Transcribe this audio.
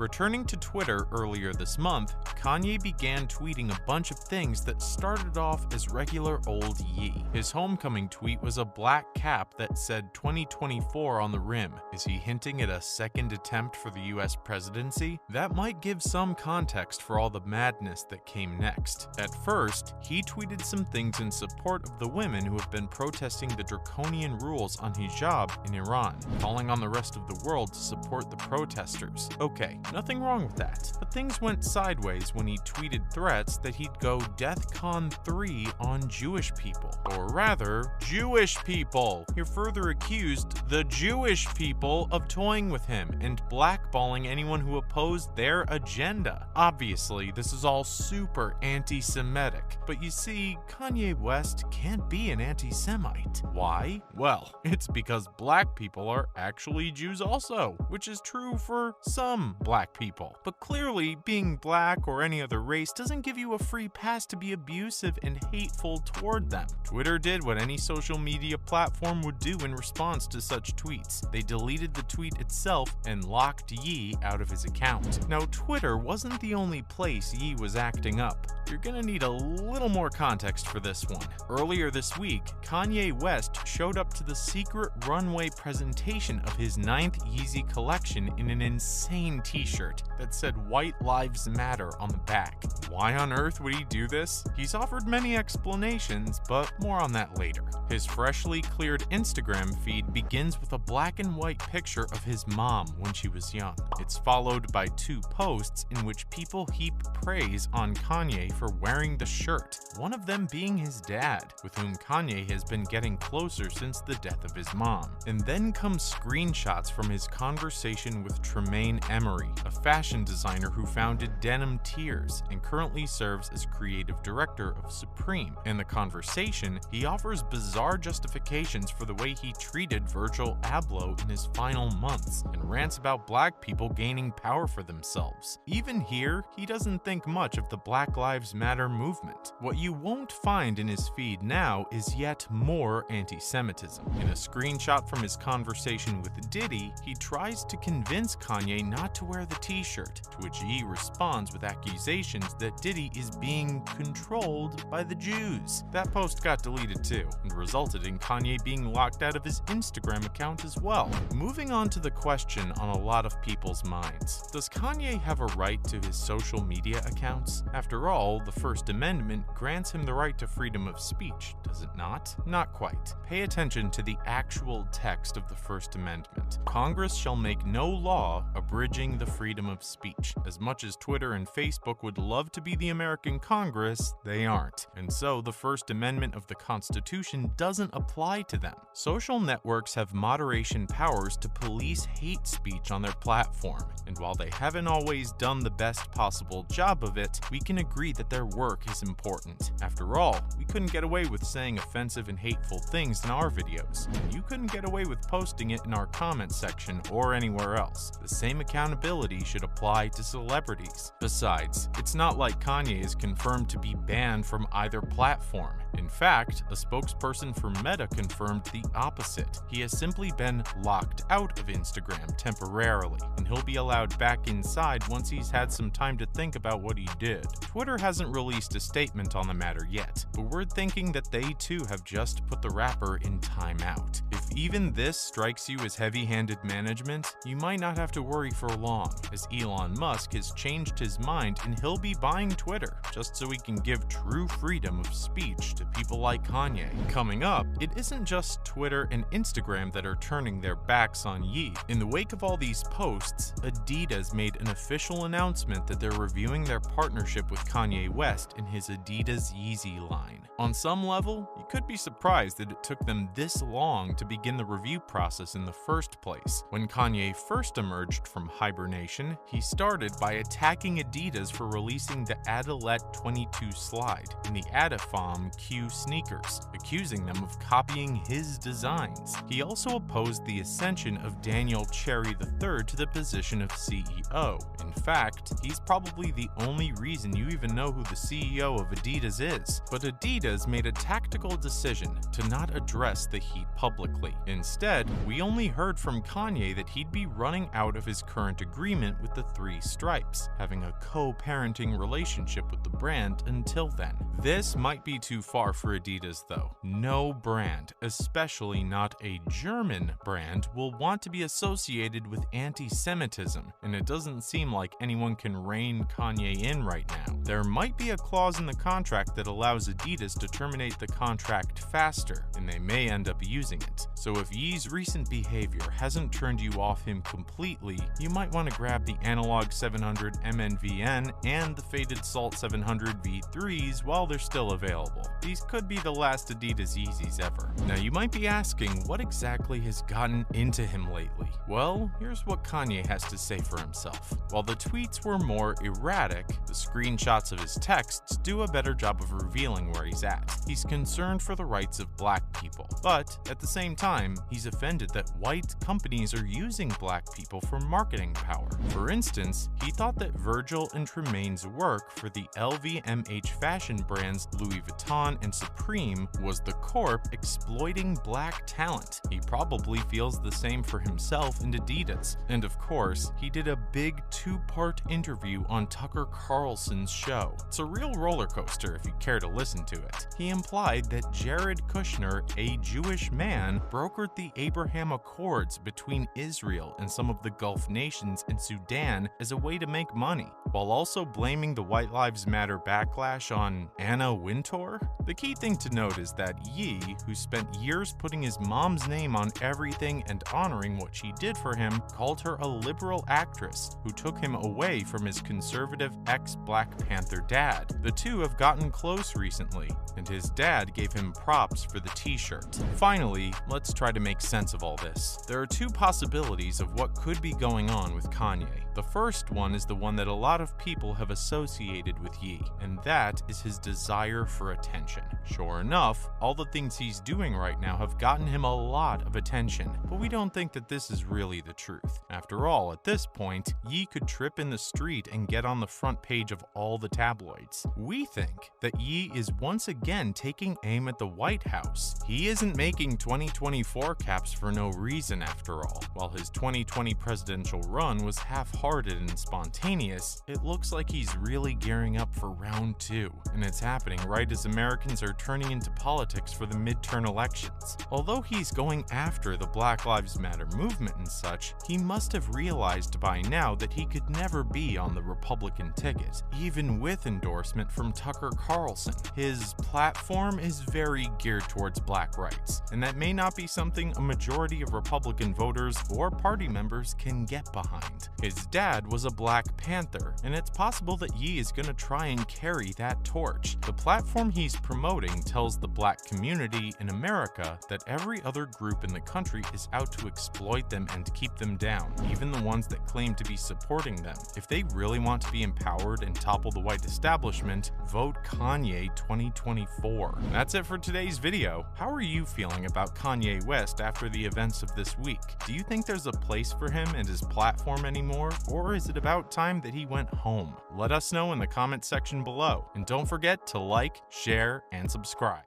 Returning to Twitter earlier this month, Kanye began tweeting a bunch of things that started off as regular old Ye. His homecoming tweet was a black cap that said 2024 on the rim. Is he hinting at a second attempt for the US presidency? That might give some context for all the madness that came next. At first, he tweeted some things in support of the women who have been protesting the draconian rules on hijab in Iran, calling on the rest of the world to support the protesters. Okay, nothing wrong with that, but things went sideways when he tweeted threats that he'd go DEFCON 3 on Jewish people. Or rather, Jewish people! He further accused the Jewish people of toying with him and blackballing anyone who opposed their agenda. Obviously, this is all super anti-Semitic, but you see, Kanye West can't be an anti-Semite. Why? Well, it's because black people are actually Jews also, which is true for some black people. But clearly, being black or any other race doesn't give you a free pass to be abusive and hateful toward them. Twitter did what any social media platform would do in response to such tweets. They deleted the tweet itself and locked Ye out of his account. Now, Twitter wasn't the only place Ye was acting up. You're gonna need a little more context for this one. Earlier this week, Kanye West showed up to the secret runway presentation of his 9th Yeezy collection in an insane t-shirt that said White Lives Matter on the back. Why on earth would he do this? He's offered many explanations, but more on that later. His freshly cleared Instagram feed begins with a black and white picture of his mom when she was young. It's followed by 2 posts in which people heap praise on Kanye for wearing the shirt, one of them being his dad, with whom Kanye has been getting closer since the death of his mom. And then come screenshots from his conversation with Tremaine Emery, a fashion designer who founded Denim Tears and currently serves as creative director of Supreme. In the conversation, he offers bizarre justifications for the way he treated Virgil Abloh in his final months and rants about black people gaining power for themselves. Even here, he doesn't think much of the Black Lives Matter movement. What you won't find in his feed now is yet more anti-Semitism. In a screenshot from his conversation with Diddy, he tries to convince Kanye not to wear the t-shirt, to which he responds with accusations that Diddy is being controlled by the Jews. That post got deleted too, and resulted in Kanye being locked out of his Instagram account as well. Moving on to the question on a lot of people's minds. Does Kanye have a right to his social media accounts? After all, the First Amendment grants him the right to freedom of speech, does it not? Not quite. Pay attention to the actual text of the First Amendment. Congress shall make no law abridging the freedom of speech. As much as Twitter and Facebook would love to be the American Congress, they aren't. And so the First Amendment of the Constitution doesn't apply to them. Social networks have moderation powers to police hate speech on their platform, and while they haven't always done the best possible job of it, we can agree that their work is important. After all, we couldn't get away with saying offensive and hateful things in our videos, and you couldn't get away with posting it in our comment section or anywhere else. The same accountability should apply to celebrities. Besides, it's not like Kanye is confirmed to be banned from either platform. In fact, a spokesperson for Meta confirmed the opposite. He has simply been locked out of Instagram temporarily, and he'll be allowed back inside once he's had some time to think about what he did. Twitter hasn't released a statement on the matter yet, but we're thinking that they too have just put the rapper in timeout. If even this strikes you as heavy-handed management, you might not have to worry for long, as Elon Musk has changed his mind and he'll be buying Twitter, just so he can give true freedom of speech to people like Kanye. Coming up, it isn't just Twitter and Instagram that are turning their backs on Ye. In the wake of all these posts, Adidas made an official announcement that they're reviewing their partnership with Kanye West in his Adidas Yeezy line. On some level, you could be surprised that it took them this long to begin the review process in the first place. When Kanye first emerged from hibernation, he started by attacking Adidas for releasing the Adilette 22 slide and the Adifom Q sneakers, accusing them of copying his designs. He also opposed the ascension of Daniel Cherry III to the position of CEO. In fact, he's probably the only reason you even know who the CEO of Adidas is. But Adidas made a tactical decision to not address the heat publicly. Instead, we only heard from Kanye that he'd be running out of his current agreement agreement with the three stripes, having a co-parenting relationship with the brand until then. This might be too far for Adidas though. No brand, especially not a German brand, will want to be associated with anti-Semitism, and it doesn't seem like anyone can rein Kanye in right now. There might be a clause in the contract that allows Adidas to terminate the contract faster, and they may end up using it. So if Ye's recent behavior hasn't turned you off him completely, you might want to grab the Analog 700 MNVN and the Faded Salt 700 V3s while they're still available. These could be the last Adidas Yeezys ever. Now you might be asking what exactly has gotten into him lately. Well, here's what Kanye has to say for himself. While the tweets were more erratic, the screenshots of his texts do a better job of revealing where he's at. He's concerned for the rights of black people, but at the same time, he's offended that white companies are using black people for marketing power. For instance, he thought that Virgil and Tremaine's work for the LVMH fashion brands Louis Vuitton and Supreme was the corp exploiting black talent. He probably feels the same for himself and Adidas. And of course, he did a big two-part interview on Tucker Carlson's show. It's a real roller coaster if you care to listen to it. He implied that Jared Kushner, a Jewish man, brokered the Abraham Accords between Israel and some of the Gulf nations and Sudan as a way to make money, while also blaming the White Lives Matter backlash on Anna Wintour. The key thing to note is that Ye, who spent years putting his mom's name on everything and honoring what she did for him, called her a liberal actress who took him away from his conservative ex-Black Panther dad. The two have gotten close recently, and his dad gave him props for the t-shirt. Finally, let's try to make sense of all this. There are two possibilities of what could be going on with Kanye. The first one is the one that a lot of people have associated with Ye, and that is his desire for attention. Sure enough, all the things he's doing right now have gotten him a lot of attention, but we don't think that this is really the truth. After all, at this point, Ye could trip in the street and get on the front page of all the tabloids. We think that Ye is once again taking aim at the White House. He isn't making 2024 caps for no reason after all. While his 2020 presidential run was half-hearted and spontaneous, it looks like he's really gearing up for round two, and it's happening right as Americans are turning into politics for the midterm elections. Although he's going after the Black Lives Matter movement and such, he must have realized by now that he could never be on the Republican ticket, even with endorsement from Tucker Carlson. His platform is very geared towards black rights, and that may not be something a majority of Republican voters or party members can get behind. His dad was a Black Panther, and it's possible that Ye is going to try and carry that torch. The platform he's promoting tells the black community in America that every other group in the country is out to exploit them and keep them down, even the ones that claim to be supporting them. If they really want to be empowered and topple the white establishment, vote Kanye 2024. That's it for today's video. How are you feeling about Kanye West after the events of this week? Do you think there's a place for him and his platform anymore, or is it about time that he went home? Let us know in the comment section below, and don't forget to like, share, and subscribe.